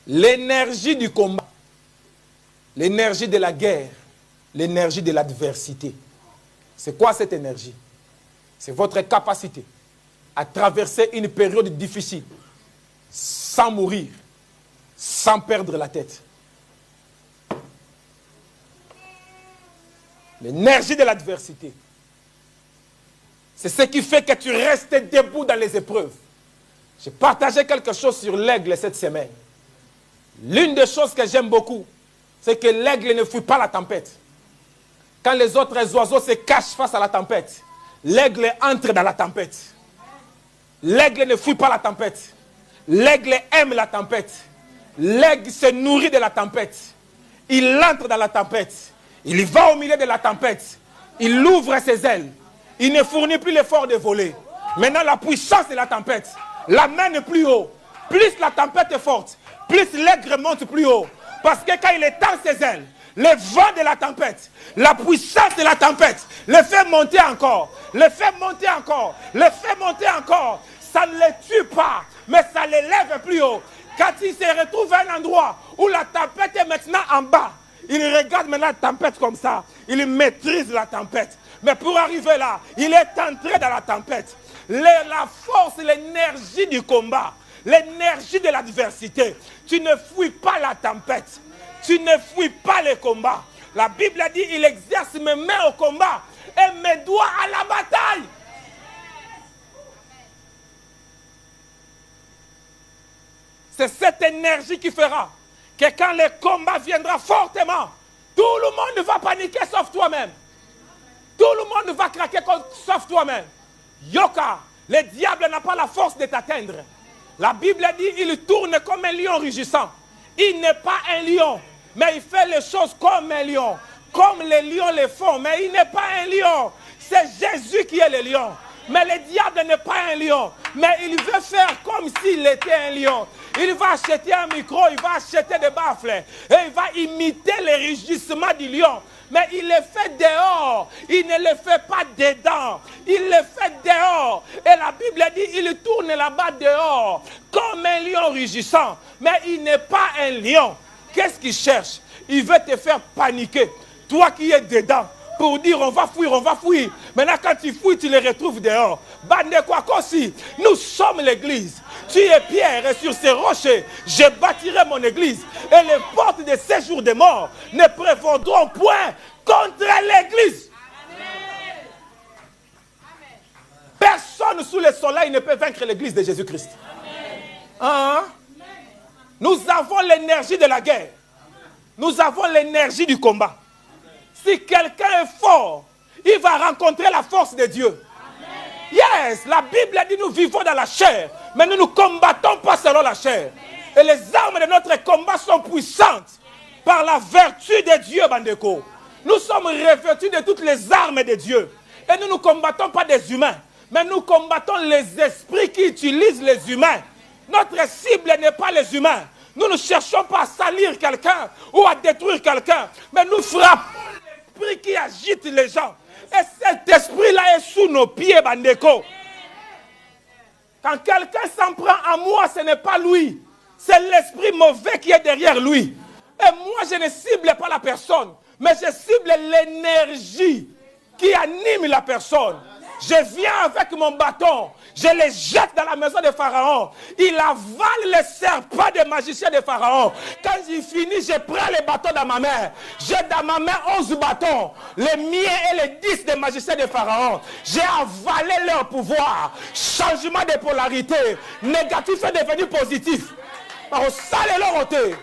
L'énergie du combat, l'énergie de la guerre, l'énergie de l'adversité. C'est quoi cette énergie? C'est votre capacité à traverser une période difficile sans mourir, sans perdre la tête. L'énergie de l'adversité. C'est ce qui fait que tu restes debout dans les épreuves. J'ai partagé quelque chose sur l'aigle cette semaine. L'une des choses que j'aime beaucoup, c'est que l'aigle ne fuit pas la tempête. Quand les autres oiseaux se cachent face à la tempête, l'aigle entre dans la tempête. L'aigle ne fuit pas la tempête. L'aigle aime la tempête. L'aigle se nourrit de la tempête. Il entre dans la tempête. Il va au milieu de la tempête. Il ouvre ses ailes. Il ne fournit plus l'effort de voler. Maintenant, la puissance de la tempête l'amène plus haut. Plus la tempête est forte, plus l'aigle monte plus haut. Parce que quand il étend ses ailes, le vent de la tempête, la puissance de la tempête, le fait monter encore, le fait monter encore, le fait monter encore. Ça ne le tue pas, mais ça l'élève plus haut. Quand il se retrouve à un endroit où la tempête est maintenant en bas, il regarde maintenant la tempête comme ça. Il maîtrise la tempête. Mais pour arriver là, il est entré dans la tempête. La force, l'énergie du combat, l'énergie de l'adversité. Tu ne fuis pas la tempête. Tu ne fuis pas le combat. La Bible a dit, il exerce mes mains au combat et mes doigts à la bataille. C'est cette énergie qui fera que quand le combat viendra fortement, tout le monde va paniquer sauf toi-même. Tout le monde va craquer sauf toi-même. Yoka, le diable n'a pas la force de t'atteindre. La Bible dit, il tourne comme un lion rugissant. Il n'est pas un lion, mais il fait les choses comme un lion. Comme les lions le font, mais il n'est pas un lion. C'est Jésus qui est le lion. Mais le diable n'est pas un lion. Mais il veut faire comme s'il était un lion. Il va acheter un micro, il va acheter des baffles. Et il va imiter les rugissements du lion. Mais il le fait dehors. Il ne le fait pas dedans. Il le fait dehors. Et la Bible dit, il tourne là-bas dehors. Comme un lion rugissant. Mais il n'est pas un lion. Qu'est-ce qu'il cherche? Il veut te faire paniquer. Toi qui es dedans. Pour dire on va fuir, on va fuir. Maintenant quand tu fuis, tu les retrouves dehors. Bande quoi qu'aussi. Nous sommes l'église. Tu es Pierre et sur ces rochers, je bâtirai mon église. Et les portes de ces jours de mort ne prévaudront point contre l'église. Personne sous le soleil ne peut vaincre l'église de Jésus-Christ. Hein? Nous avons l'énergie de la guerre. Nous avons l'énergie du combat. Si quelqu'un est fort, il va rencontrer la force de Dieu. Yes, la Bible dit nous vivons dans la chair, mais nous ne combattons pas selon la chair. Et les armes de notre combat sont puissantes par la vertu de Dieu, Bandeko. Nous sommes revêtus de toutes les armes de Dieu. Et nous ne combattons pas des humains, mais nous combattons les esprits qui utilisent les humains. Notre cible n'est pas les humains. Nous ne cherchons pas à salir quelqu'un ou à détruire quelqu'un, mais nous frappons l'esprit qui agite les gens. Et cet esprit-là est sous nos pieds, Bandeko. Quand quelqu'un s'en prend à moi, ce n'est pas lui. C'est l'esprit mauvais qui est derrière lui. Et moi, je ne cible pas la personne, mais je cible l'énergie qui anime la personne. Je viens avec mon bâton, je le jette dans la maison de Pharaon. Il avale les serpents des magiciens de Pharaon. Quand j'ai fini, je prends les bâtons dans ma main. J'ai dans ma main 11 bâtons, les miens et les 10 des magiciens de Pharaon. J'ai avalé leur pouvoir. Changement de polarité. Négatif est devenu positif. Par au sale leur ôté.